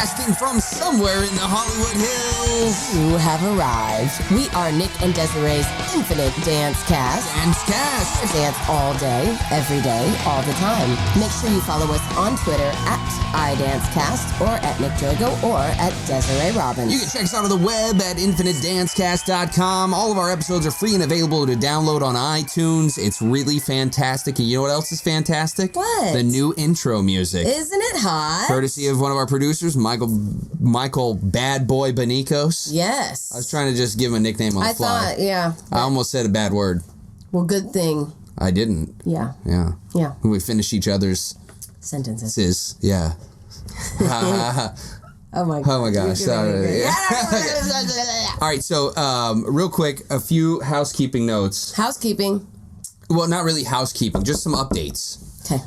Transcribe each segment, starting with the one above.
Broadcasting from somewhere in the Hollywood Hills. You have arrived. We are Nick and Desiree's Infinite Dance Cast. Dance Cast. Dance all day, every day, all the time. Make sure you follow us on Twitter at iDanceCast or at Nick Drago or at Desiree Robbins. You can check us out on the web at infinitedancecast.com. All of our episodes are free and available to download on iTunes. It's really fantastic. And you know what else is fantastic? What? The new intro music. Isn't it hot? Courtesy of one of our producers, Michael Bad Boy Benicos. Yes. I was trying to just give him a nickname on the fly. I thought, yeah. I almost said a bad word. Well, good thing. I didn't. Yeah. Yeah. Yeah. We finish each other's sentences. Yeah. Oh my God. Oh my gosh. Sorry. All right. So, real quick, a few housekeeping notes. Housekeeping. Well, not really housekeeping, just some updates.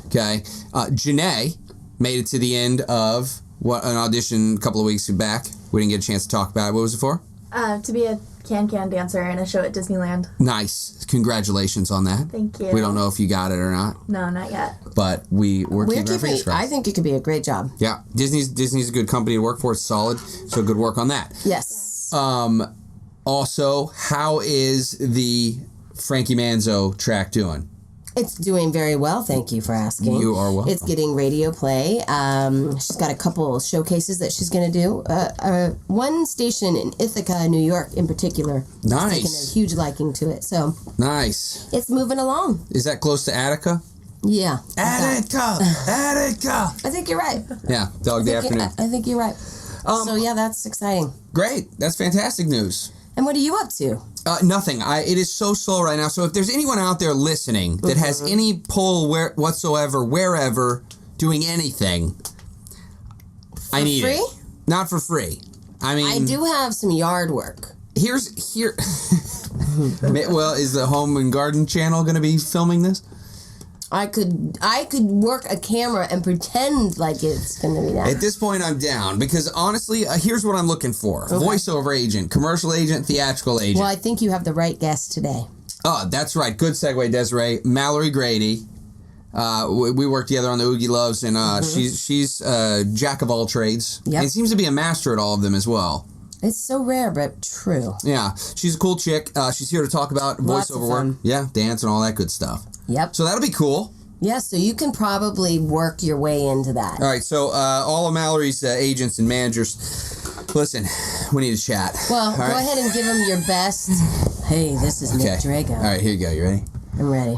Okay. Janae made it to the end of an audition a couple of weeks back. We didn't get a chance to talk about it. What was it for? To be a can-can dancer in a show at Disneyland. Nice. Congratulations on that. Thank you. We don't know if you got it or not. No, not yet. But we're keeping our fingers crossed. I think it could be a great job. Yeah. Disney's a good company to work for. It's solid. So good work on that. Yes. Also, how is the Frankie Manzo track doing? It's doing very well, thank you for asking. You are welcome. It's getting radio play. She's got a couple showcases that she's going to do. One station in Ithaca, New York, in particular. Nice. Taking a huge liking to it. So nice. It's moving along. Is that close to Attica? Yeah. Attica! Attica! I think you're right. Yeah, Dog Day Afternoon. I think you're right. So yeah, that's exciting. Great. That's fantastic news. And what are you up to? Nothing. It is so slow right now. So if there's anyone out there listening that has any pull whatsoever, wherever, doing anything, I need free? it. Not for free. I mean, I do have some yard work. Well, is the Home and Garden Channel going to be filming this? I could work a camera and pretend like it's going to be that. At this point, I'm down because honestly, here's what I'm looking for: voiceover agent, commercial agent, theatrical agent. Well, I think you have the right guest today. Oh, that's right. Good segue, Desiree. Malerie Grady. We work together on the Oogie Loves, and she's jack of all trades. Yep. And seems to be a master at all of them as well. It's so rare, but true. Yeah, she's a cool chick. She's here to talk about voiceover work. Yeah, dance and all that good stuff. Yep. So that'll be cool. Yeah, so you can probably work your way into that. All right, so all of Mallory's agents and managers, listen, we need to chat. Well, go ahead and give them your best. Hey, this is Nick Drago. All right, here you go. You ready? I'm ready.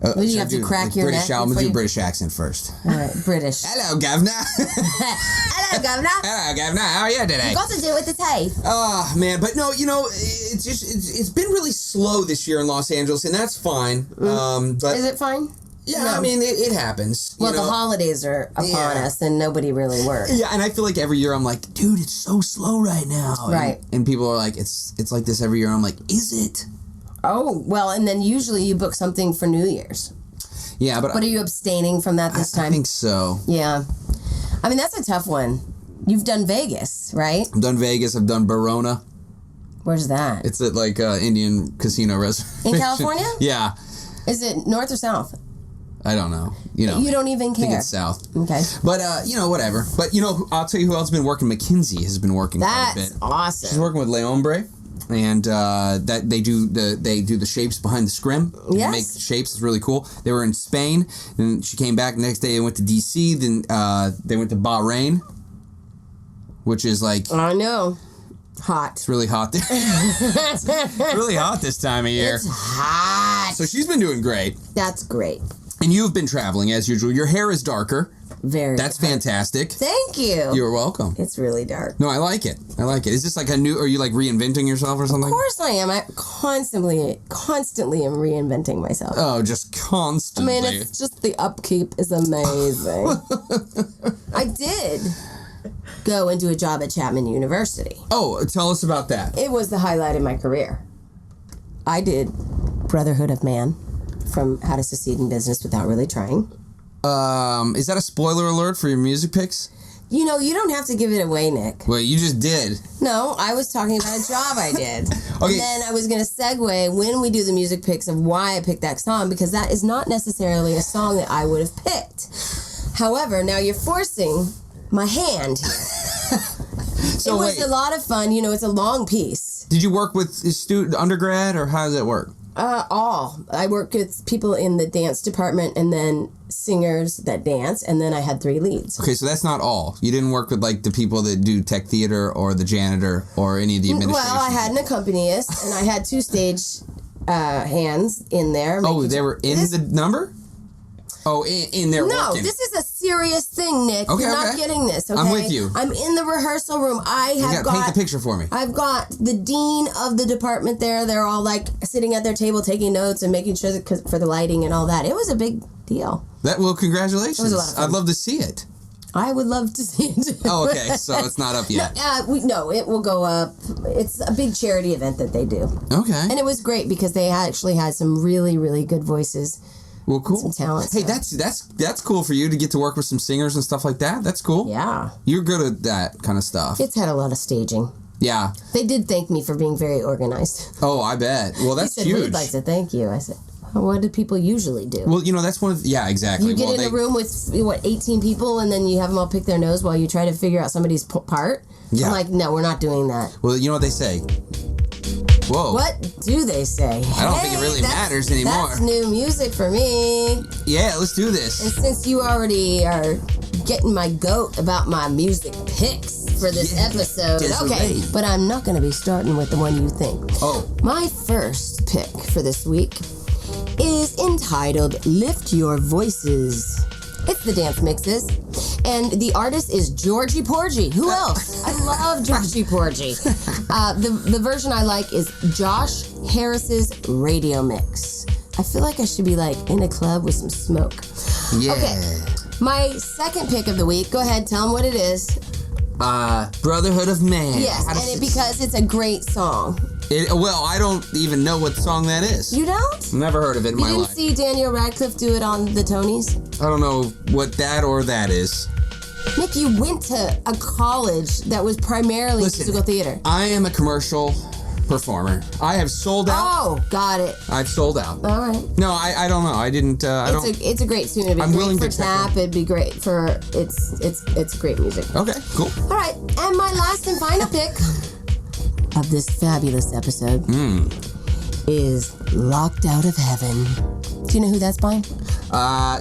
Well, you have to crack your British. neck. I'm going to do British accent first. All right, British. Hello, Governor. Hello, Governor. Hello, Governor. How are you today? You got to do it with the teeth. Oh, man. But no, it's been really slow this year in Los Angeles, and that's fine. But is it fine? Yeah, No. I mean, it happens. Well, the holidays are upon us, and nobody really works. Yeah, and I feel like every year I'm like, dude, it's so slow right now. Right. And people are like, it's like this every year. I'm like, is it? Oh, well, and then usually you book something for New Year's. Yeah, but are you abstaining from that this time? I think so. Yeah. I mean, that's a tough one. You've done Vegas, right? I've done Vegas. I've done Barona. Where's that? It's at like Indian casino reservation. In California? Yeah. Is it north or south? I don't know. You don't even care. I think it's south. Okay. But, whatever. But, I'll tell you who else has been working. McKinsey has been working quite a bit. That's awesome. She's working with Leombre. And that they do the shapes behind the scrim. Yes. They make shapes. It's really cool. They were in Spain, and she came back the next day. They went to DC. Then they went to Bahrain, which is like I know, hot. It's really hot there. It's really hot this time of year. It's hot. So she's been doing great. That's great. And you've been traveling as usual. Your hair is darker. Very. That's fantastic. Thank you. You're welcome. It's really dark. No, I like it. Is this like a new? Are you like reinventing yourself or something? Of course I am. I constantly am reinventing myself. Oh, just constantly. I mean, it's just the upkeep is amazing. I did go and do a job at Chapman University. Oh, tell us about that. It was the highlight of my career. I did Brotherhood of Man, from How to Succeed in Business Without Really Trying. Is that a spoiler alert for your music picks? You don't have to give it away, Nick. Well, you just did. No, I was talking about a job I did. Okay. And then I was going to segue when we do the music picks of why I picked that song, because that is not necessarily a song that I would have picked. However, now you're forcing my hand here. So was a lot of fun. You know, it's a long piece. Did you work with undergrad, or how does it work? All. I worked with people in the dance department and then singers that dance, and then I had 3 leads. Okay, so that's not all. You didn't work with, like, the people that do tech theater or the janitor or any of the administration? Well, I had an accompanist, and I had 2 stage hands in there. Oh, they were in the number? Oh, in there No, working. this is a serious thing, Nick. Okay, You're not getting this, okay? I'm with you. I'm in the rehearsal room. You gotta paint the picture for me. I've got the dean of the department there. They're all, like, sitting at their table taking notes and making sure that for the lighting and all that. It was a big deal. Well, congratulations. It was a lot of fun. I'd love to see it. I would love to see it. Oh, okay. So it's not up yet. No, it will go up. It's a big charity event that they do. Okay. And it was great because they actually had some really, really good voices. Well, cool. Some talent. Hey, that's cool for you to get to work with some singers and stuff like that. That's cool. Yeah. You're good at that kind of stuff. It's had a lot of staging. Yeah. They did thank me for being very organized. Oh, I bet. Well, that's he said, huge. We'd like to thank you. I said, what do people usually do? Well, that's one of... Yeah, exactly. You get in a room with, 18 people, and then you have them all pick their nose while you try to figure out somebody's part? Yeah. I'm like, no, we're not doing that. Well, you know what they say? Whoa. What do they say? I don't think it really matters anymore. That's new music for me. Yeah, let's do this. And since you already are getting my goat about my music picks for this episode, okay, but I'm not going to be starting with the one you think. Oh. My first pick for this week is entitled Lift Your Voices. It's the Dance Mixes. And the artist is Georgie Porgy. Who else? I love Georgie Porgy. The version I like is Josh Harris's Radio Mix. I feel like I should be like in a club with some smoke. Yeah. Okay. My second pick of the week. Go ahead, tell them what it is. Brotherhood of Man. Yes, because it's a great song. Well, I don't even know what song that is. You don't? Never heard of it in my life. You didn't see Daniel Radcliffe do it on the Tonys? I don't know what that or that is. Nick, you went to a college that was primarily musical theater. I am a commercial performer. I have sold out. Oh, got it. I've sold out. All right. No, I don't know. I didn't. It's a great tune. It'd be I'm great willing for to check tap. It'd be great for it's great music. Okay, cool. All right, and my last and final pick of this fabulous episode is "Locked Out of Heaven." Do you know who that's by?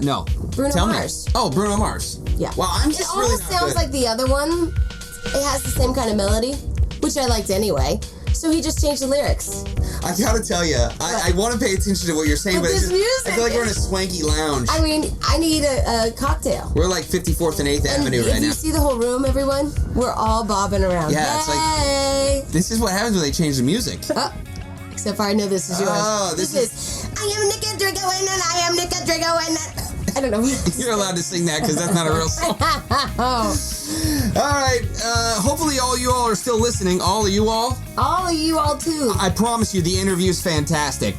No. Bruno Tell Mars. Me. Oh, Bruno Mars. Yeah. Well, I'm just it really almost not sounds good. like the other one. It has the same kind of melody, which I liked anyway. So he just changed the lyrics. I gotta tell you, I want to pay attention to what you're saying, but this it's just, music I feel like we're in a swanky lounge. I mean, I need a cocktail. We're like 54th and 8th Avenue right If now. you see the whole room, everyone, we're all bobbing around. Yeah, it's like this is what happens when they change the music. except for I know this is yours. Oh, this is. I am Nick Drigo and I am Nick Drigo and I don't know. You're allowed to sing that because that's not a real song. All right. Hopefully all you all are still listening. All of you all. All of you all too. I promise you the interview is fantastic.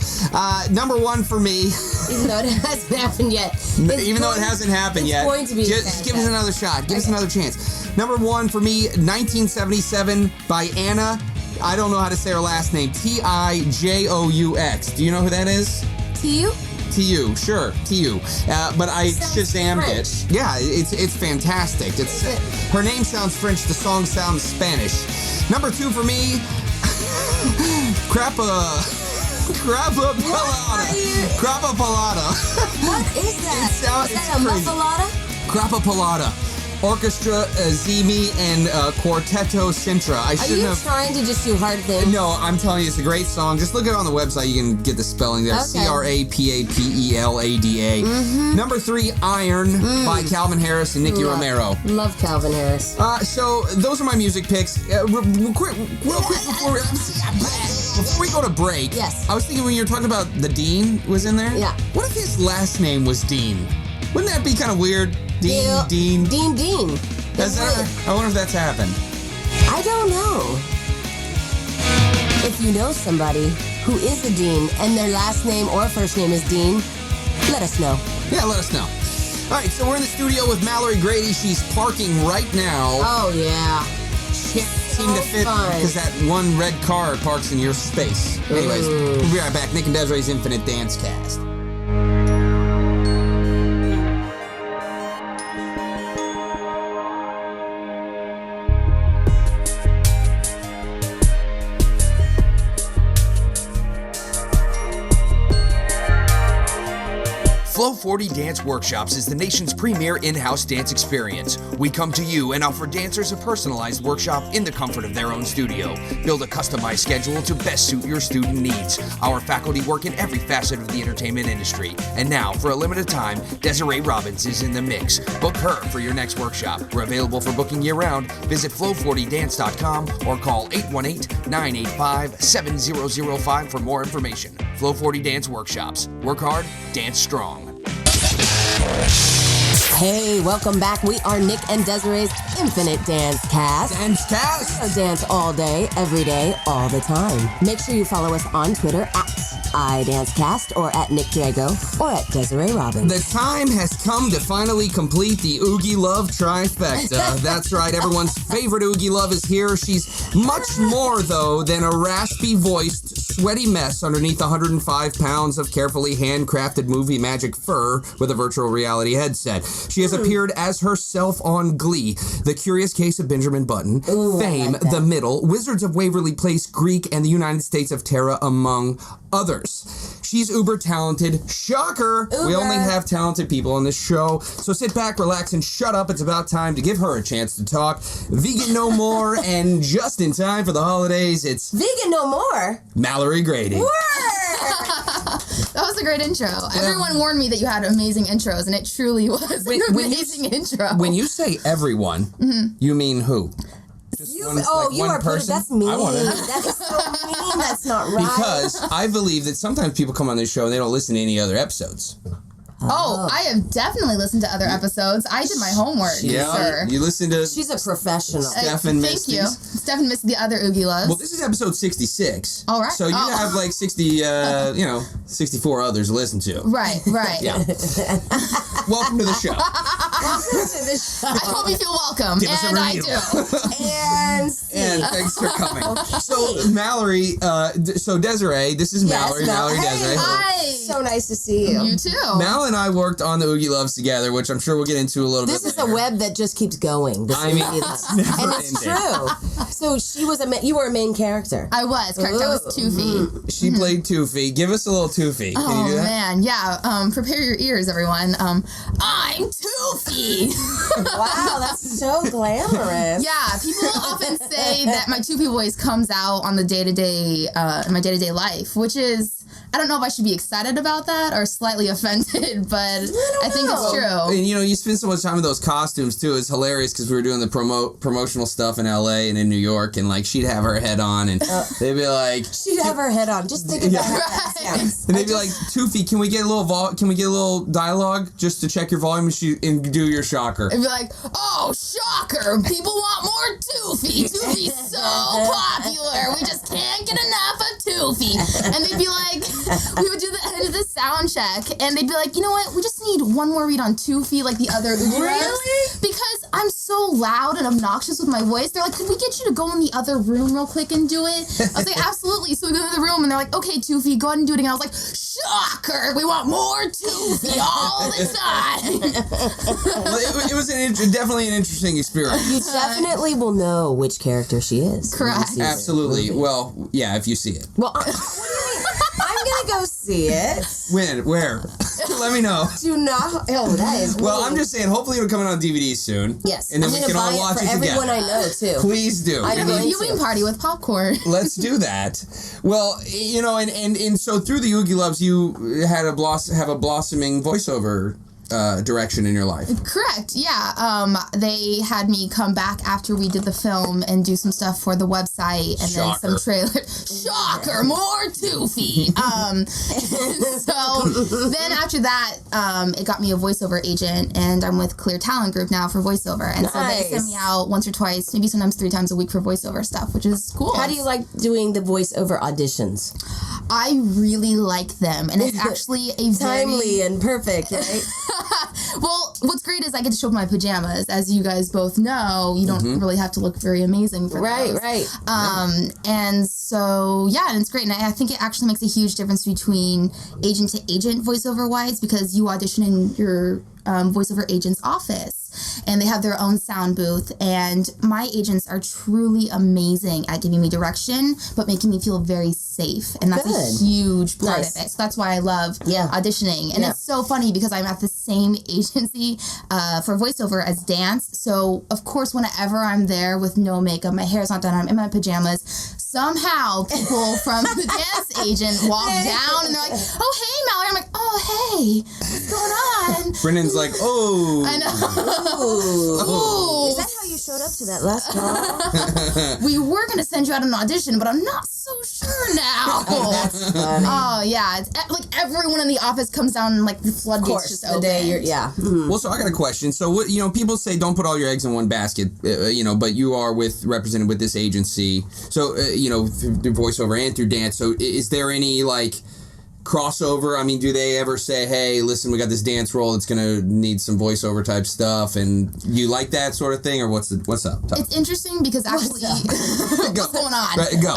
Number one for me. Even though it hasn't happened yet. Even though it hasn't happened yet. It's going to be just give us another shot. Give us another chance. Number one for me, 1977 by Anna. I don't know how to say her last name. Tijous. Do you know who that is? T.U.? T.U. Sure, T.U. But I shazammed French. it. Yeah, it's fantastic. Her name sounds French. The song sounds Spanish. Number two for me, Crapa Palata. What is that? Is that a muffalata? Crapa Palata. Orchestra Zimi and Quartetto Sintra. Are you trying to just do hard things? No, I'm telling you, it's a great song. Just look it on the website. You can get the spelling there. Okay. Crapapelada. Number three, Iron by Calvin Harris and Nicky Romero. Love Calvin Harris. So those are my music picks. Real quick before we go to break. Yes. I was thinking when you were talking about the Dean was in there. Yeah. What if his last name was Dean? Wouldn't that be kind of weird? Dean. I wonder if that's happened. I don't know. If you know somebody who is a Dean and their last name or first name is Dean, let us know. Yeah, let us know. All right, so we're in the studio with Malerie Grady. She's parking right now. Oh, yeah. Can't seem to fit because that one red car parks in your space. Anyways, we'll be right back. Nick and Desiree's Infinite Dance Cast. Flow 40 Dance Workshops is the nation's premier in-house dance experience. We come to you and offer dancers a personalized workshop in the comfort of their own studio. Build a customized schedule to best suit your student needs. Our faculty work in every facet of the entertainment industry. And now, for a limited time, Desiree Robbins is in the mix. Book her for your next workshop. We're available for booking year-round. Visit flow40dance.com or call 818-985-7005 for more information. Flow 40 Dance Workshops. Work hard, dance strong. Hey, welcome back. We are Nick and Desiree's Infinite Dance Cast. Dance Cast! So dance all day, every day, all the time. Make sure you follow us on Twitter at iDanceCast or at Nick Drago or at Desiree Robbins. The time has come to finally complete the Oogie Love trifecta. That's right, everyone's favorite Oogie Love is here. She's much more, though, than a raspy-voiced, sweaty mess underneath 105 pounds of carefully handcrafted movie magic fur with a virtual reality headset. She has appeared as herself on Glee, The Curious Case of Benjamin Button, Fame, The Middle, Wizards of Waverly Place, Greek, and the United States of Terra, among others. She's uber talented. Shocker! Uber. We only have talented people on this show. So sit back, relax, and shut up. It's about time to give her a chance to talk. Vegan no more, and just in time for the holidays, it's Vegan no more. Malerie Grady. That was a great intro. Everyone warned me that you had amazing intros, and it truly was an amazing intro. When you say everyone, you mean who? Just You, one, oh, like you one are person? that's mean. I wanna- That is so mean. That's not right. Because I believe that sometimes people come on this show and they don't listen to any other episodes. Oh, I have definitely listened to other episodes. I did my homework, sir. You listen to She's a professional. Steph and Thank Misty's. you. Steph and Misty, the other Oogie Loves. Well, this is episode 66. All right. So you have like 64 others to listen to. Right. Yeah. Welcome to the show. I hope you feel welcome, Give us a and I review. do. And thanks for coming. So Mallory, so Desiree, this is Mallory. Mallory, Desiree. Hi. So nice to see you. You too. Mal and I worked on the Oogie Loves together, which I'm sure we'll get into a little This bit is later. a web that just keeps going. This I mean, Oogie it's Love. never And it's ending. true. So you were a main character. I was, correct. I was Toofy. She played Toofy. Give us a little Toofy. Can you do that? Man, yeah. Prepare your ears, everyone. I'm Toofy. Wow, that's so glamorous. Yeah, people often say that my Toofy voice comes out on the day-to-day, in my day-to-day life, which is, I don't know if I should be excited about that or slightly offended, but I think it's true. And you spend so much time with those costumes too. It's hilarious because we were doing the promotional stuff in LA and in New York, and like she'd have her head on, and they'd be like, She'd have her head on. Just think about that. and they'd be like, Toofy, can we get a little dialogue just to check your volume and do your shocker? It'd be like, oh, shocker, people want more Toofy. Toofy's so popular. We just can't get enough of Toofy. And they'd be like, we would do the end of the sound check, and they'd be like, you know what, we just need one more read on Toofy like the other Oogie Loves. Really? Because I'm so loud and obnoxious with my voice. They're like, could we get you to go in the other room real quick and do it? I was like, absolutely. So we go to the room, and they're like, okay, Toofy, go ahead and do it again. I was like, shocker, we want more Toofy all the time. Well, it was definitely an interesting experience. You definitely will know which character she is. when you Correct. see the Absolutely. movie. Well, yeah, if you see it. Well, what do you mean? I'm gonna go see it. When? Where? Let me know. Do not. Oh, that is. Well, mean. I'm just saying, hopefully it'll come out on DVD soon. Yes. And then I'm we gonna can all buy watch for it everyone together. I know too. Please do. I'm Have a going viewing to. party with popcorn. Let's do that. Well, and so through the Oogie Loves, you had have a blossoming voiceover direction in your life. Correct, yeah. They had me come back after we did the film and do some stuff for the website and Shocker. then some trailers. Shocker, more Toofy. So then after that, it got me a voiceover agent, and I'm with Clear Talent Group now for voiceover. And so they send me out once or twice, maybe sometimes 3 times a week for voiceover stuff, which is cool. How do you like doing the voiceover auditions? I really like them, and it's actually a very... Timely and perfect, right? Well, what's great is I get to show up in my pajamas. As you guys both know, you don't really have to look very amazing for those. Right. And so, yeah, and it's great. And I think it actually makes a huge difference between agent to agent voiceover wise, because you audition in your voiceover agent's office, and they have their own sound booth, and my agents are truly amazing at giving me direction, but making me feel very safe, and that's Good. a huge part Nice. of it. So that's why I love Yeah. auditioning, and Yeah. it's so funny because I'm at the same agency for voiceover as dance. So of course, whenever I'm there with no makeup, my hair's not done, I'm in my pajamas. Somehow, people from the dance agent walk down and they're like, "Oh, hey, Mallory." I'm like, "Oh, hey, what's going on?" Brennan's like, oh. I know. Ooh. Ooh. Is that how you showed up to that last job? We were going to send you out an audition, but I'm not so sure now. That's funny. Oh, yeah. It's like everyone in the office comes down and like the Of floodgates course, just the open. day you're, yeah. Mhm. Well, so I got a question. So, what, people say don't put all your eggs in one basket, but you are represented with this agency. So, through voiceover and through dance. So, is there any, crossover? I mean, do they ever say, hey, listen, we got this dance role, it's going to need some voiceover type stuff, and you like that sort of thing, or what's up? It's interesting because actually, what's going on? Right, go.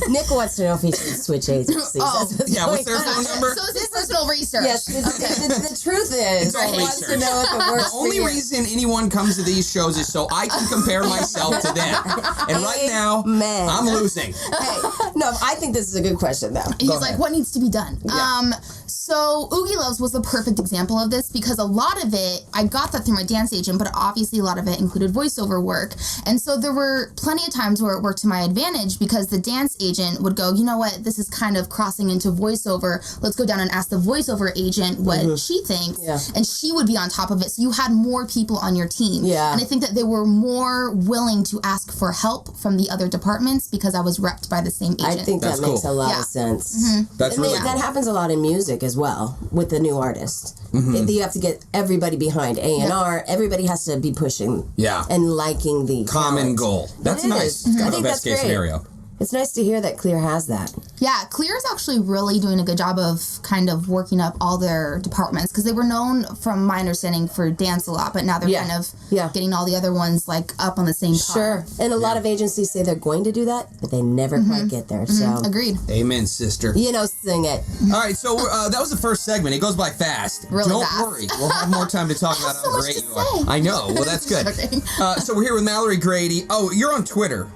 Nick wants to know if he should switch agencies. Oh, That's what's yeah, what's going their on. phone number? So is this personal research? Yes, the truth is, all he wants to research. know if it works The only for you. reason anyone comes to these shows is so I can compare myself to them. And right now, Amen. I'm losing. Hey, no, I think this is a good question, though. He's ahead. like, what needs to be done? Yeah. So Oogie Loves was the perfect example of this because a lot of it, I got that through my dance agent, but obviously a lot of it included voiceover work. And so there were plenty of times where it worked to my advantage because the dance agent would go, you know what, this is kind of crossing into voiceover. Let's go down and ask the voiceover agent what she thinks. Yeah. And she would be on top of it. So you had more people on your team. Yeah. And I think that they were more willing to ask for help from the other departments because I was repped by the same agent. I think That's that makes cool. a lot Yeah. of sense. That's And really that cool. happens a lot in music as well with the new artist. You have to get everybody behind A&R. Everybody has to be pushing Yeah. and liking the Common talent. goal. That's It nice. is. It's I kind of a think best that's case great. scenario. It's nice to hear that Clear has that. Yeah, Clear is actually really doing a good job of kind of working up all their departments because they were known, from my understanding, for dance a lot, but now they're Yeah. kind of Yeah. getting all the other ones like up on the same par. Sure. And a lot of agencies say they're going to do that, but they never quite get there. So, Agreed. Amen, sister. sing it. All right, so that was the first segment. It goes by fast. Really Don't fast. worry. We'll have more time to talk about so how much great to you are. say. I know. Well, that's good. Joking. So we're here with Malerie Grady. Oh, you're on Twitter.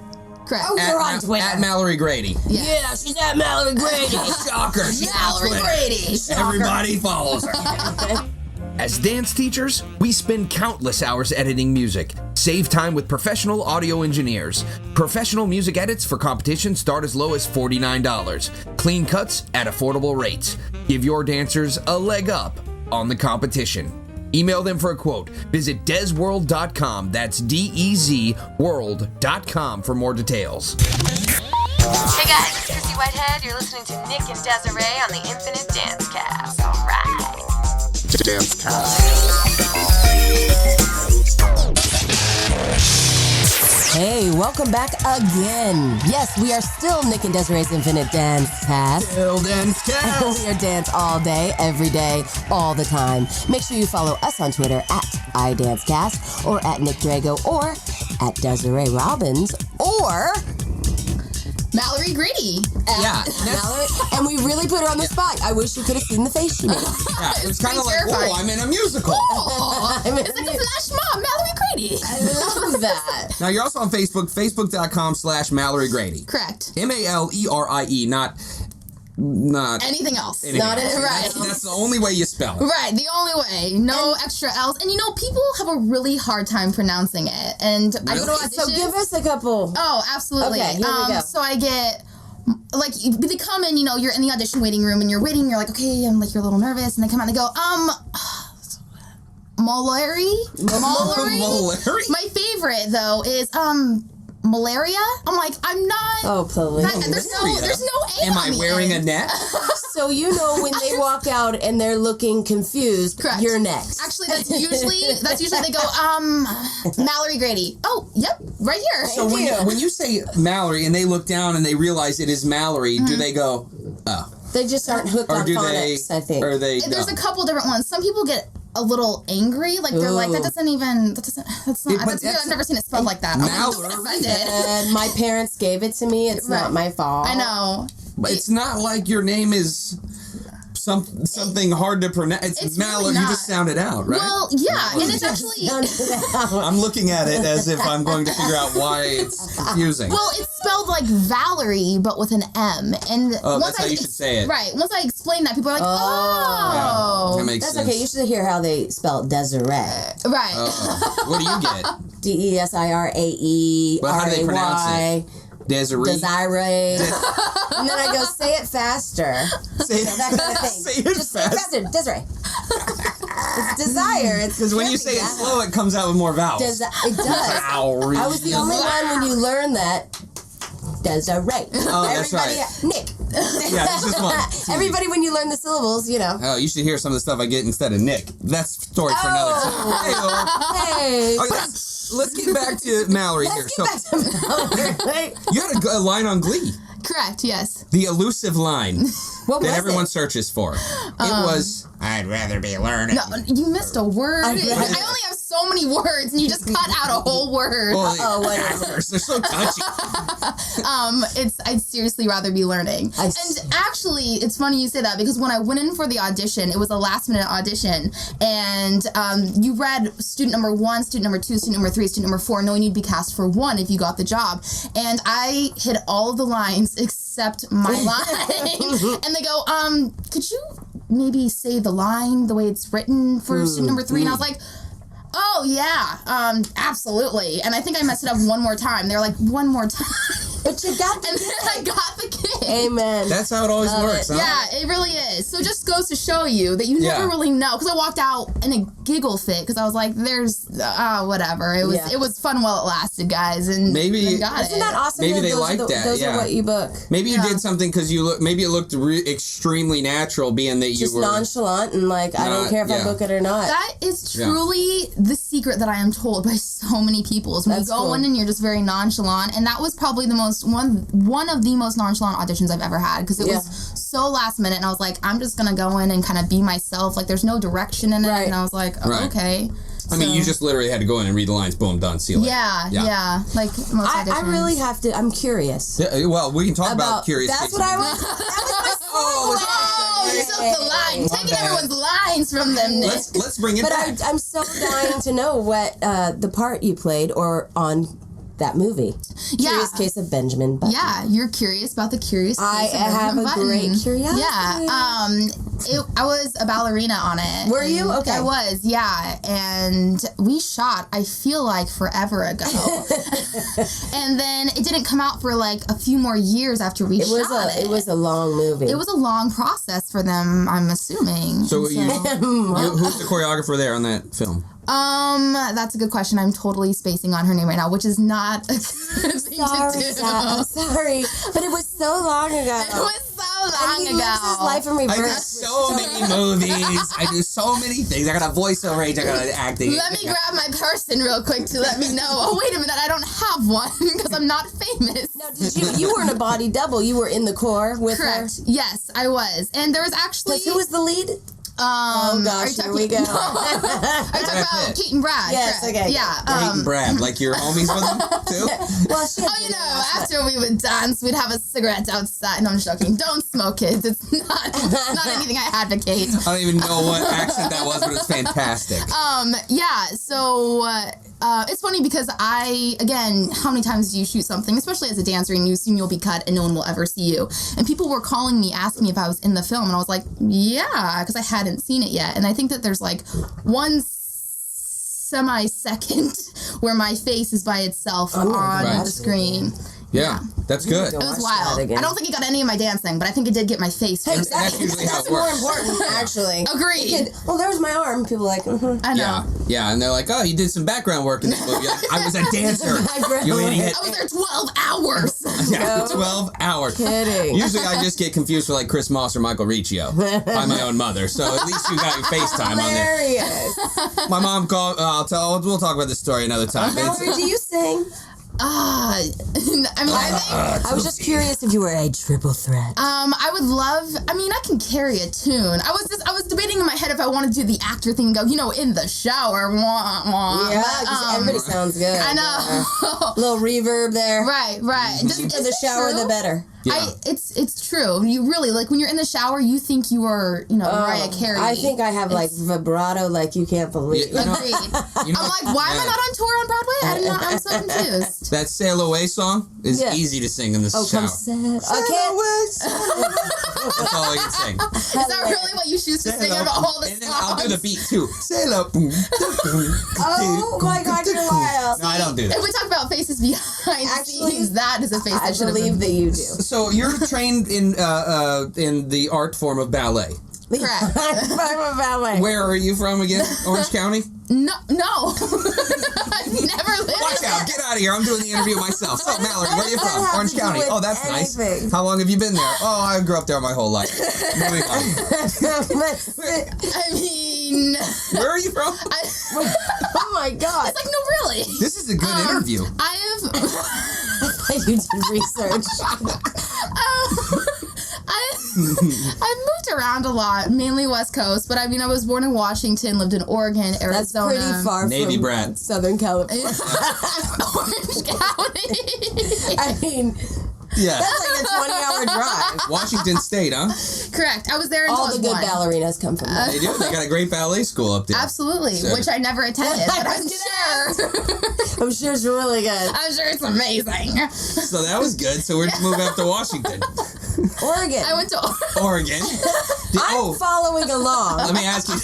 Correct. Oh, you're on Twitter. At Malerie Grady. Yeah, she's at Malerie Grady. Shocker. She's on Malerie Twitter. Grady. Everybody follows her. As dance teachers, we spend countless hours editing music. Save time with professional audio engineers. Professional music edits for competition start as low as $49. Clean cuts at affordable rates. Give your dancers a leg up on the competition. Email them for a quote. Visit dezworld.com. That's DEZ world.com for more details. Hey guys, it's Chrissy Whitehead. You're listening to Nick and Desiree on the Infinite Dance Cast. All right. Hey, welcome back again. Yes, we are still Nick and Desiree's Infinite Dance Cast. Bill Dance Cast. We are dance all day, every day, all the time. Make sure you follow us on Twitter at iDanceCast or at Nick Drago or at Desiree Robbins or Mallory Grady. Yeah. Mallory. And we really put her on the spot. I wish you could have seen the face she made. Yeah, it was kind of like, terrifying. oh, I'm in a musical. Oh, I mean, it's like a flash mob, Mallory Grady. I love that. Now, you're also on Facebook, facebook.com/Malerie Grady. Correct. Malerie, not Anything else. anything Not else. it, right. That's the only way you spell it. Right, the only way. No extra L's. And people have a really hard time pronouncing it. And I go to Really? auditions. So give us a couple. Oh, absolutely. Okay, here we go. So I get, they come in, you're in the audition waiting room and you're waiting, you're like, okay, I'm like, you're a little nervous. And they come out and they go, Malerie? Malerie? My favorite, though, is, malaria? I'm like, I'm not. Oh, please. There's no A Am on I the wearing a end. net? So when they walk out and they're looking confused, Correct. you're next. Actually, that's usually they go, Mallory Grady. Oh, yep, right here. So when you say Mallory and they look down and they realize it is Mallory, do they go, oh? They just aren't hooked Or on do phonics, they? I think. Or they? There's no. a couple different ones. Some people get a little angry, like they're like, that's not. That's but weird. that's- I've never seen it spelled like that. I'm like, Mallory. don't get offended. And my parents gave it to me. It's not Right. my fault. I know. But it's not like your name is something hard to pronounce. It's Mallory. really You not. just sound it out, right? Well, yeah, and it's actually. I'm looking at it as if I'm going to figure out why it's confusing. Well, it's spelled like Valerie, but with an M. And that's how you should say it. Right. Once I explain that, people are like, oh. That makes That's sense. okay. You should hear how they spell Desiree. Right. What do you get? Desirae. Well, how do they pronounce it? Desiree. Desiree. And then I go, say it faster. Say So that kind of thing. Say it Just say it faster. Desiree. It's desire. Because when you say it slow, it comes out with more vowels. It does. Valerie. I was the only one when you learned that. Desiree. Oh, that's right. Nick. Yeah, this is fun. Everybody, when you learn the syllables, you know. Oh, you should hear some of the stuff I get instead of Nick. That's a story for another time. Hey. Okay, let's get back to Mallory here. Let's get back to Mallory. You had a line on Glee. Correct, yes. The elusive line What that was everyone it? searches for. It was, I'd rather be learning. No, you missed a word. I rather- only have so many words, and you just cut out a whole word. Well, what is they're so touchy. I'd seriously rather be learning. I And see. actually, it's funny you say that because when I went in for the audition, it was a last minute audition, and you read student number 1, student number 2, student number 3, student number 4, knowing you'd be cast for 1 if you got the job. And I hit all of the lines except my line. And they go, could you maybe say the line the way it's written for student number 3? And I was like, oh yeah, absolutely. And I think I messed it up one more time. They're like, one more time. But you got And then I got the gig. Amen. That's how it always works, huh? Yeah, it really is. So it just goes to show you that you never Yeah. really know. Because I walked out in a giggle fit because I was like, "There's whatever." It was fun while it lasted, guys, and Maybe- I got Isn't it. that awesome? Maybe that they those like are that, Those yeah. are what you book. Maybe you did something because maybe it looked extremely natural, being that you Just were nonchalant and like, I don't care if I book it or not. That is truly the secret that I am told by so many people. Is when That's you go cool. in and you're just very nonchalant, and that was probably the most one of the most nonchalant auditions I've ever had because it was so last minute, and I was like, I'm just gonna go in and kind of be myself. Like, there's no direction in it, Right. and I was like, oh, Right. okay. I mean, So- you just literally had to go in and read the lines, boom, done, see you later. Yeah. Like most I auditions. really have to, I'm curious. Yeah, well, we can talk about curious That's cases. what I was, that was my Oh, you took the line. Taking bad. everyone's lines from them, Nick. Let's bring it But back. I'm so dying to know what the part you played or on that movie. Yeah. Curious Case of Benjamin Button. Yeah, you're curious about the curious case I of have Benjamin a Button. great curiosity. Yeah, I was a ballerina on it. Were you? And Okay. I was, yeah. And we shot, I feel like, forever ago. And then it didn't come out for like a few more years after we shot it. It was a long movie. It was a long process for them, I'm assuming. So And who's the choreographer there on that film? that's a good question. I'm totally spacing on her name right now, which is not a good thing to do. Sorry, but it was so long ago. It was so and long he ago. lives his life in I do reverse. so many movies. I do so many things. I got a voiceover age. I got acting. Let me grab my person real quick to let me know. Oh, wait a minute, I don't have one because I'm not famous. Now, you weren't a body double. You were in the core with Correct. her. Yes, I was. And there was actually... Who was the lead? oh gosh, here we go. Are you talking about Kate and Brad? Yes, correct. okay. Yeah. Kate and Brad, like your homies with them too. Well, shit. Oh, you know, after we would dance, we'd have a cigarette outside. No, I'm joking. Don't smoke, kids. It's not anything I advocate. I don't even know what accent that was, but it's fantastic. Yeah, so it's funny because again, how many times do you shoot something, especially as a dancer, and you assume you'll be cut and no one will ever see you? And people were calling me, asking me if I was in the film, and I was like, yeah, because I hadn't seen it yet. And I think that there's like one semi-second where my face is by itself on Right. the screen. Yeah, that's good. It was Watch wild. that again. I don't think it got any of my dancing, but I think it did get my face. Hey, That's usually how it more works. important, actually. Agreed. Well, there's my arm. People are like, I know. Yeah, and they're like, oh, you did some background work in this movie. Like, I was a dancer. Background You work. idiot. I was there 12 hours. Yeah, 12 hours. Kidding. Usually I just get confused for like Chris Moss or Michael Riccio by my own mother. So at least you got your FaceTime on there. hilarious. My mom called. We'll talk about this story another time. It's- Valerie, do you sing? I mean, I think I was just curious if you were a triple threat. I would love. I mean, I can carry a tune. I was debating in my head if I want to do the actor thing and go, in the shower. Wah, wah. Yeah, But, because everybody sounds good. I know. Little reverb there. Right. The shower, the better. Yeah. It's true. You really, like, when you're in the shower, you think you are, Mariah Carey. I think I have like vibrato like you can't believe. You know- Agreed. you know- I'm like, why am I not on tour on Broadway? I'm so confused. That Sail Away song is Yeah. easy to sing in the shower. Come set. Okay. That's all I can sing. Is that really what you choose to sing out of all the And songs? then I'll do the beat too. Sail up. Boom. Oh my God, you're wild. No, I don't do that. If we talk about faces behind Actually, scenes, that is a face I that should have believe been. that you do. So you're trained in the art form of ballet. Correct. I'm a ballet. Where are you from again? Orange County? No. I've never lived Watch out! Get out of here! I'm doing the interview myself. So Mallory, where are you What does from? that have Orange to do County. with Oh, that's nice. anything? How long have you been there? Oh, I grew up there my whole life. Moving on. I mean, Where are you from? Oh my God. it's like, no, really. This is a good interview. I have. You did research. I've moved around a lot, mainly West Coast, but I mean, I was born in Washington, lived in Oregon, Arizona. That's pretty far Navy from brat. Southern California. Orange County. I mean, Yeah. that's like a 20-hour drive. Washington State, huh? Correct. I was there until All I the was good one. ballerinas come from there. They do. They got a great ballet school up there. Absolutely, So- which I never attended, but I I'm was gonna sure. I'm sure it's really good. I'm sure it's amazing. So that was good. So we're moving up to Washington, Oregon. I went to. Oregon. I'm following along. Let me ask you.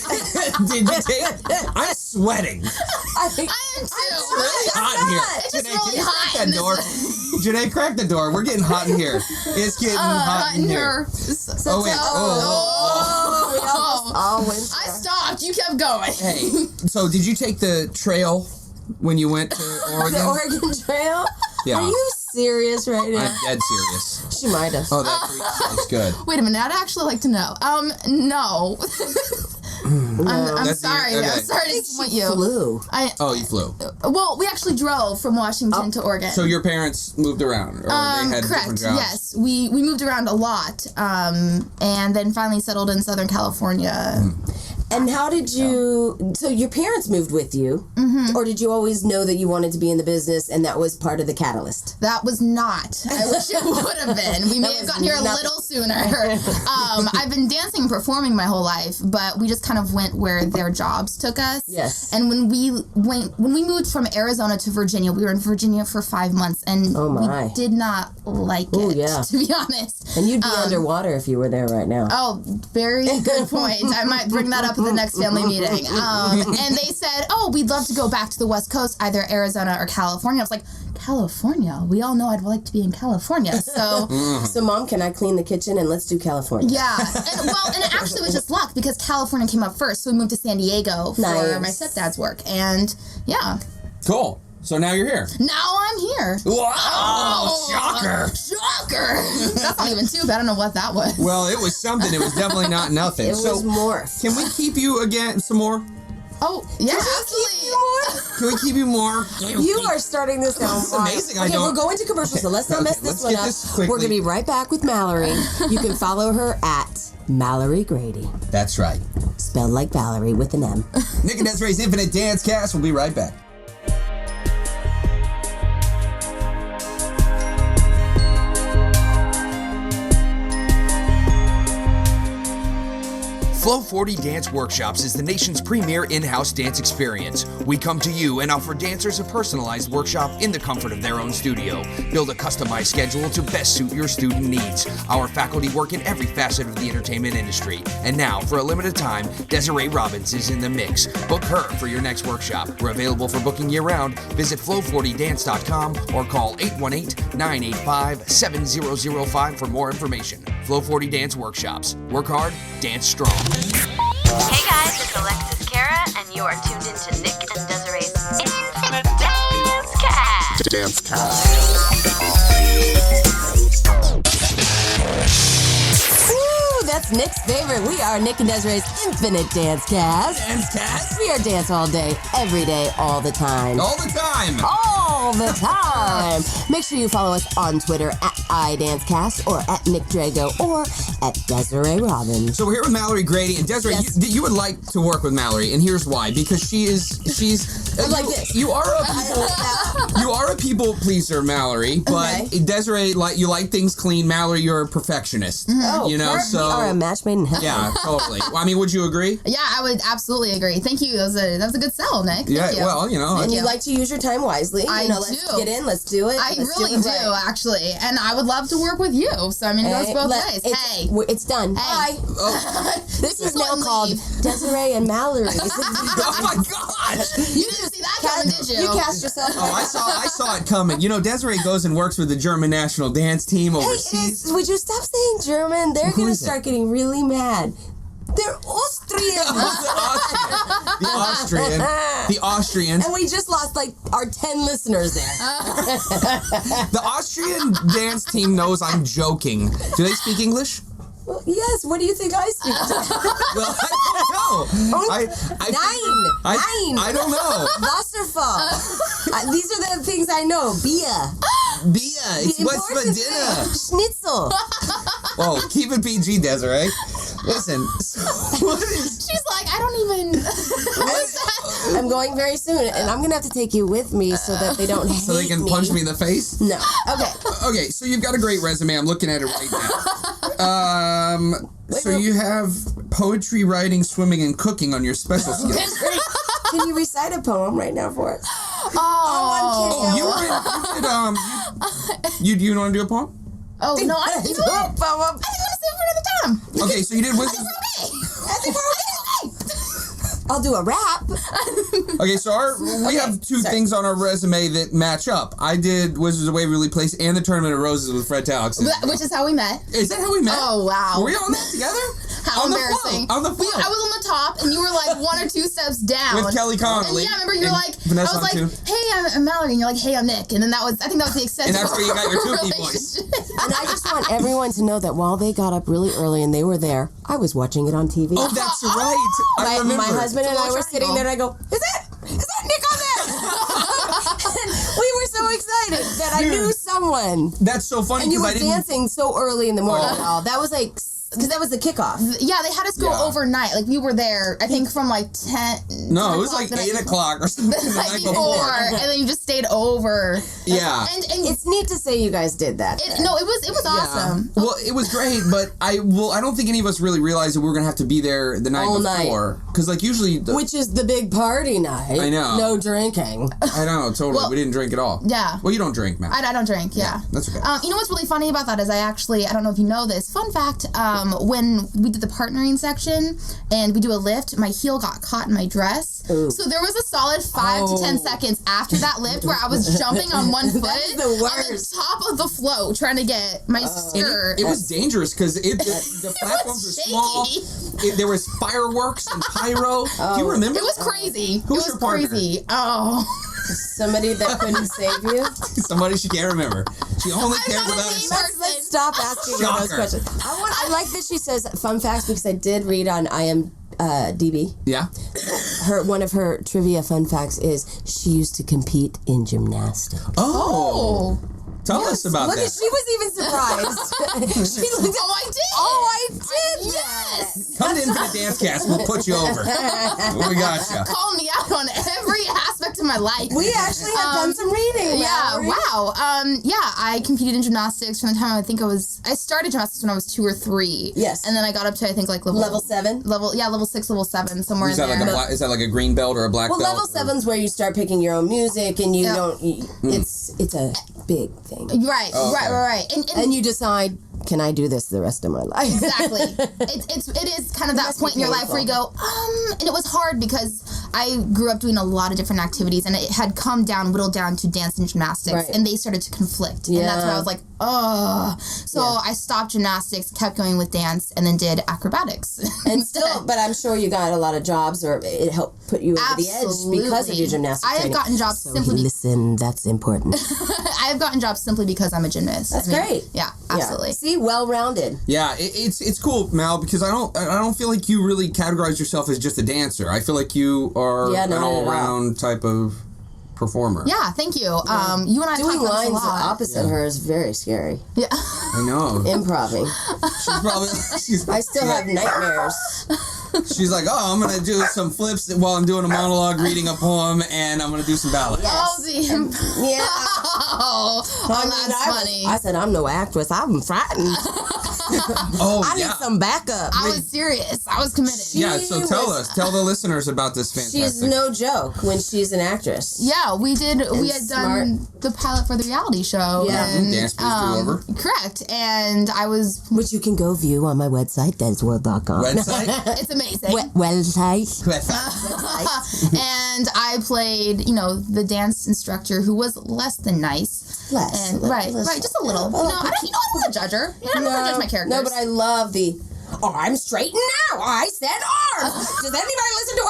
Did you take? I'm sweating. I am too. It's really hot in here. It's just Janae, really can you hot crack in that door? Janae, crack the door. We're getting hot in here. It's getting hot in here. Oh wait. Oh, we all went I there. stopped. You kept going. Hey. So did you take the trail when you went to Oregon? The Oregon Trail? Yeah. Are you serious right now? I'm dead serious. She might have. Oh, that's good. Wait a minute. I'd actually like to know. No. I'm That's sorry. okay. I'm sorry to disappoint you. Flew. Oh, you flew. Well, we actually drove from Washington to Oregon. So your parents moved around, or they had different correct. jobs? Yes, we moved around a lot, and then finally settled in Southern California. And how did you... So your parents moved with you? Mm-hmm. Or did you always know that you wanted to be in the business and that was part of the catalyst? That was not. I wish it would have been. We may have gotten here a little sooner. I've been dancing and performing my whole life, but we just kind of went where their jobs took us. Yes. And when we moved from Arizona to Virginia, we were in Virginia for 5 months, and we did not like Ooh, it, yeah. to be honest. And you'd be underwater if you were there right now. Oh, very good point. I might bring that up at the next family meeting. And they said, oh, we'd love to go back to the West Coast, either Arizona or California. I was like, California? We all know I'd like to be in California. So, So, Mom, can I clean the kitchen and let's do California? yeah. And it actually was just luck because California came up first. So we moved to San Diego for Nice. my stepdad's work. And yeah, Cool. So now you're here. now I'm here. Wow! Shocker! Shocker! That's not even too bad. I don't know what that was. Well, it was something. It was definitely not nothing. It was morph. Can we keep you again some more? Oh, yeah, absolutely. Can we keep you more? You are starting this down. This is amazing. I Okay, don't- we're going to commercial, so let's not mess this let's one get up. this quickly. We're going to be right back with Mallory. You can follow her at Malerie Grady. That's right. Spelled like Valerie with an M. Nick and Desiree's Infinite Dance Cast. We'll be right back. Flow 40 Dance Workshops is the nation's premier in-house dance experience. We come to you and offer dancers a personalized workshop in the comfort of their own studio. Build a customized schedule to best suit your student needs. Our faculty work in every facet of the entertainment industry. And now, for a limited time, Desiree Robbins is in the mix. Book her for your next workshop. We're available for booking year-round. Visit flow40dance.com or call 818-985-7005 for more information. Flow 40 Dance Workshops. Work hard, dance strong. Hey guys, it's Alexis Cara, and you are tuned into Nick and Desiree's Infinite Dance Cast. Woo, that's Nick's favorite. We are Nick and Desiree's Infinite Dance Cast. Dance Cast? We are dance all day, every day, all the time. All the time. All the time. Make sure you follow us on Twitter at iDanceCast or at Nick Drago or at Desiree Robbins. So we're here with Malerie Grady, and Desiree, Yes. you would like to work with Malerie, and here's why. Because she's I'm like this. You are a people pleaser, Mallory, but Okay. Desiree, you like things clean. Mallory, you're a perfectionist. Oh, you know, we so are a match made in heaven. yeah, totally. Well, I mean, would you agree? Yeah, I would absolutely agree. Thank you. That was a good sell, Nick. Yeah. Thank you. Well, you know, And you like to use your time wisely. I Let's do. get in, let's do it. I let's really it do, right. actually. And I would love to work with you. So, I mean, it goes both ways. It's done. Hey. Bye. This is now Don't called leave. Desiree and Mallory. oh my gosh. You didn't see that coming, did you? You cast yourself. Oh, I saw it coming. You know, Desiree goes and works with the German national dance team Hey, overseas. would you stop saying German? They're Who going to is it? start getting really mad. They're Austrian. The Austrians. And we just lost our 10 listeners there. The Austrian dance team knows I'm joking. Do they speak English? Well, yes, what do you think I speak? Well, I don't know. Nine. I don't know. Wasserfall. These are the things I know. Beer. Bia, what's for Important dinner? thing. Schnitzel. Whoa, keep it PG, Desiree. Listen, so what is... She's like, I don't even... I'm going very soon, and I'm going to have to take you with me so that they don't hate So they can punch me in the face? No. Okay. Okay, so you've got a great resume. I'm looking at it right now. So you have poetry, writing, swimming, and cooking on your special skills. Can you recite a poem right now for us? Oh. I'm You want to do a poem? Oh, no, I think Poem. I'm going to save it for another time. Okay, so you did wisdom. I'll do a rap. Okay, so we have two things on our resume that match up. I did Wizards of Waverly Place and the Tournament of Roses with Fred Talix. Which is how we met. Is that how we met? Oh, wow. Were we on that together? How on embarrassing. The floor. On the floor. I was on the top, and you were like 1 or 2 steps down. With Kelly Connolly. And yeah, I remember you were And like, Vanessa I was like, too. hey, I'm Mallory, and you're like, hey, I'm Nick. And then I think that was the extent And that's of where you got your our Toothy voice. relationship. And I just want everyone to know that while they got up really early and they were there, I was watching it on TV. Oh, that's right. I remember. My husband and I were sitting triangle. there, and I go, is that Nick on there? And we were so excited that I knew someone. That's so funny And you because were I didn't. dancing so early in the morning. Oh. That was because that was the kickoff. Yeah, they had us go Yeah. overnight. Like, we were there, I think, from like 10. No, 10 it was o'clock like the night 8 o'clock or something the night before. and then you just stayed over. Yeah. And It's neat to say you guys did that. it was awesome. Yeah. Well, it was great, but I don't think any of us really realized that we were gonna have to be there the night All night. before. Because usually, Which is the big party night. I know. No drinking. I know totally. Well, we didn't drink at all. Yeah. Well, you don't drink, man. I don't drink, yeah. That's okay. You know what's really funny about that is I don't know if you know this, fun fact, when we did the partnering section and we do a lift, my heel got caught in my dress. Ooh. So there was a solid 5 to 10 seconds after that lift where I was jumping on one foot is the on the worst. top of the float trying to get my skirt. It was dangerous because the platforms were small. There was fireworks and pyro. Do you remember? It was crazy. Who's it your was partner? crazy. Oh. Somebody that couldn't save you. Somebody she can't remember. She only cares not a about name. herself. Let's stop asking her those Shocker. questions. I like that she says fun facts because I did read on IMDb. Yeah. One of her trivia fun facts is she used to compete in gymnastics. Oh. Tell us about Look, that. she was even surprised. She looked at, I did. oh, I did. Yes. Come to Infinite Dance Cast. We'll put you over. We got you. Call me out on every aspect of my life. We actually have done some reading. Yeah, Mallory. wow. I competed in gymnastics from the time I started gymnastics when I was 2 or 3. Yes. And then I got up to I think like level 7. level 6, level 7, somewhere Is in that there. is that like a green belt or a black Well, belt? level 7's where you start picking your own music, and you Yeah. don't. It's a big thing, Right, Oh, okay. right. and you decide, can I do this the rest of my life? Exactly. It is kind of that must be point in your life where you painful. go, and it was hard because I grew up doing a lot of different activities, and it had whittled down to dance and gymnastics, Right. and they started to conflict. And that's where I was like, ugh. So I stopped gymnastics, kept going with dance, and then did acrobatics. And still, but I'm sure you got a lot of jobs, or it helped put you over the edge because of your gymnastics. I have gotten jobs simply. Listen, that's important. I have gotten jobs simply because I'm a gymnast. That's great. Yeah, absolutely. Yeah. See, well-rounded. Yeah, it's cool, Mal, because I don't feel like you really categorize yourself as just a dancer. I feel like you are an all-around type of performer. Yeah, thank you. You and I Doing talk about this lines a lot. opposite her is very scary. Yeah. I know. Improving. I still have nightmares. She's like, oh, I'm going to do some flips while I'm doing a monologue, reading a poem, and I'm going to do some ballet. Oh, Yeah. That's funny. I said, I'm no actress. I'm frightened. I need some backup. I was serious. I was committed. Yeah, so tell the listeners about this fantastic. She's no joke when she's an actress. Yeah, we had done the pilot for the reality show. Yeah. And, Dance Biz Do Over. Correct. And I was... Which you can go view on my website, danceworld.com. Website? It's amazing. And I played, the dance instructor who was less than nice. Right, just a little. I don't judge her. I'm not gonna judge my characters. No, but I love the arms straighten now. I said arms. Does anybody listen to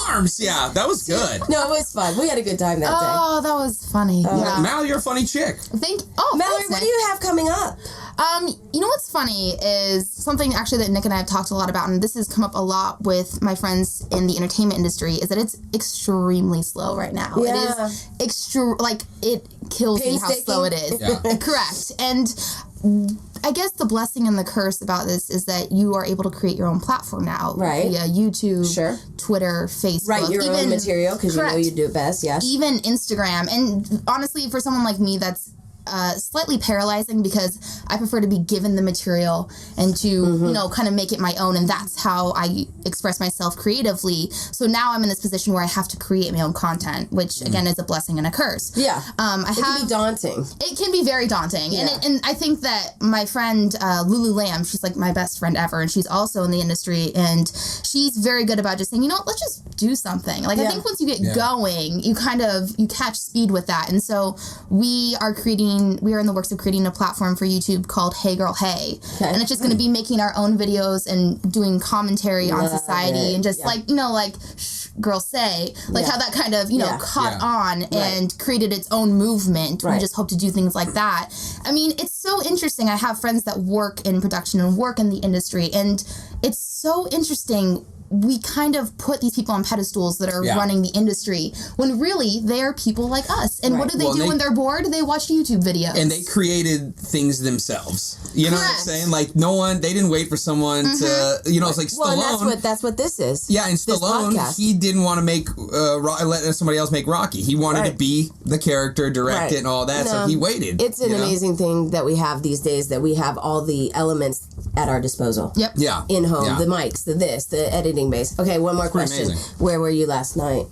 Arms! Yeah, that was good. No, it was fun. We had a good time that day. Oh, that was funny. Yeah. Mal, you're a funny chick. Mallory, what do you have coming up? You know what's funny is something actually that Nick and I have talked a lot about, and this has come up a lot with my friends in the entertainment industry, is that it's extremely slow right now. Yeah. It is it kills me how slow it is. Yeah. Correct. And I guess the blessing and the curse about this is that you are able to create your own platform now. Right. Via YouTube, Sure. Twitter, Facebook. Write your own material because you know you do it best, yes. Even Instagram. And honestly, for someone like me, that's slightly paralyzing because I prefer to be given the material and to, kind of make it my own. And that's how I express myself creatively. So now I'm in this position where I have to create my own content, which again is a blessing and a curse. Yeah. It can be daunting. It can be very daunting. Yeah. And I think that my friend, Lulu Lamb, she's like my best friend ever. And she's also in the industry. And she's very good about just saying, let's just do something. Like, I think once you get going, you catch speed with that. And so we are in the works of creating a platform for YouTube called Hey Girl Hey. Okay. And it's just going to be making our own videos and doing commentary on society and just Shh, Girl Say, how that kind of, caught on and created its own movement. We just hope to do things like that. I mean, it's so interesting. I have friends that work in production and work in the industry, and it's so interesting. We kind of put these people on pedestals that are running the industry when really they're people like us. And what do they do when they're bored? They watch YouTube videos. And they created things themselves. You know what I'm saying? Like they didn't wait for someone to, it's like Stallone. Well, that's what this is. Yeah, and Stallone, he didn't want to make, let somebody else make Rocky. He wanted to be the character, direct it and all that, so he waited. It's an amazing thing that we have these days, that we have all the elements at our disposal. Yep. Yeah. In home, the mics, the editing base. Okay, one more question. Amazing. Where were you last night?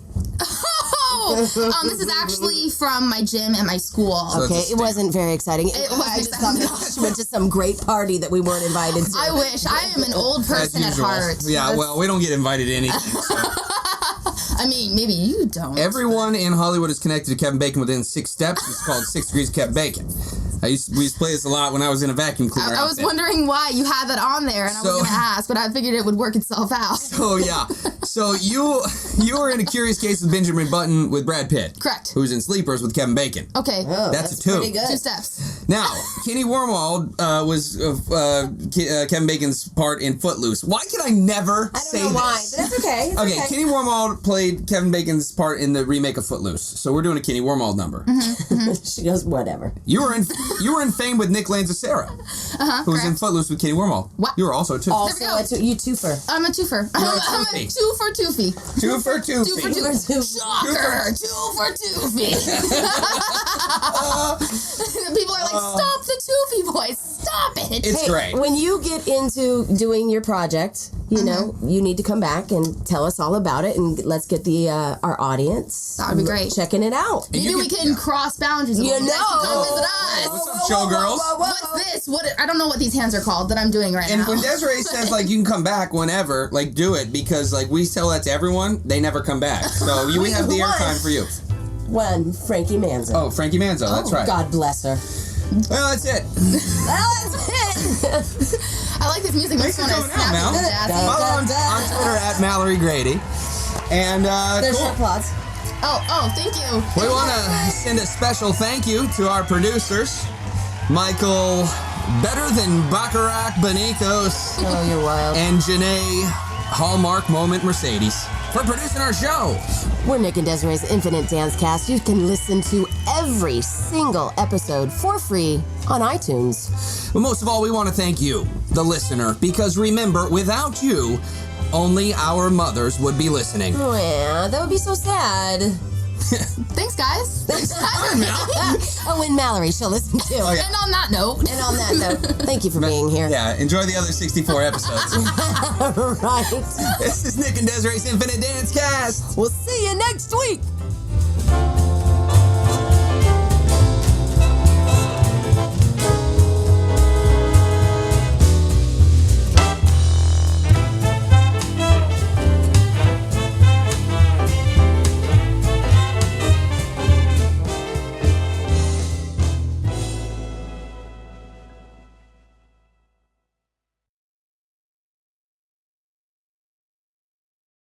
This is actually from my gym at my school. So okay, it wasn't very exciting. I just thought that she went to some great party that we weren't invited to. I wish. I am an old person at heart. Yeah, well, we don't get invited to anything. So. I mean, maybe you don't. Everyone in Hollywood is connected to Kevin Bacon within 6 steps. It's called 6 Degrees of Kevin Bacon. We used to play this a lot when I was in a vacuum cleaner. I was wondering why you had that on there, and I was going to ask, but I figured it would work itself out. So yeah, so you were in A Curious Case of Benjamin Button with Brad Pitt. Correct. Who's in Sleepers with Kevin Bacon. Okay. Oh, that's a 2. Pretty good. 2 steps. Now, Kenny Wormald was Kevin Bacon's part in Footloose. Why can I never say this? I don't know why, but that's okay. It's okay. Kenny Wormald played Kevin Bacon's part in the remake of Footloose. So we're doing a Kenny Wormald number. She goes, whatever. You were in Fame with Nick Lanzacera, who was in Footloose with Kenny Wormald. What? You were also a 2. Also, you twofer. I'm a twofer. I'm a 2 for 2-fee. 2 for 2. 2 for 2. Shocker! 2 for 2-fee. People are like, stop the 2-fee voice. Stop it. It's great. When you get into doing your project, You know, you need to come back and tell us all about it, and let's get the our audience. That would be great. Checking it out. Maybe we can cross boundaries. You Come know. visit us. What's up, showgirls? What's this? What? I don't know what these hands are called that I'm doing right And now. when Desiree says, like, you can come back whenever, like, do it, because, like, we tell that to everyone, they never come back. So we have the who won? airtime for you. One, Frankie Manzo. Oh, Frankie Manzo, that's right. God bless her. Well, that's it. I like this music. Thanks Makes for me want to coming out, snap Mel. into jazz. Follow on Twitter at Malerie Grady. And, There's cool. your applause. Oh, thank you. We want to send a special thank you to our producers, Michael Better Than Baccarat Benicos Oh, you're wild. and Janae Hallmark Moment Mercedes for producing our show. We're Nick and Desiree's Infinite Dance Cast. You can listen to every single episode for free on iTunes. But most of all, we want to thank you, the listener, because remember, without you, only our mothers would be listening. Oh, yeah, that would be so sad. Thanks, guys. Oh, and Mallory, she'll listen too. Oh, yeah. And on that note, And on that note, thank you for being here. Yeah, enjoy the other 64 episodes. Right. This is Nick and Desiree's Infinite Dance Cast. We'll see you next week.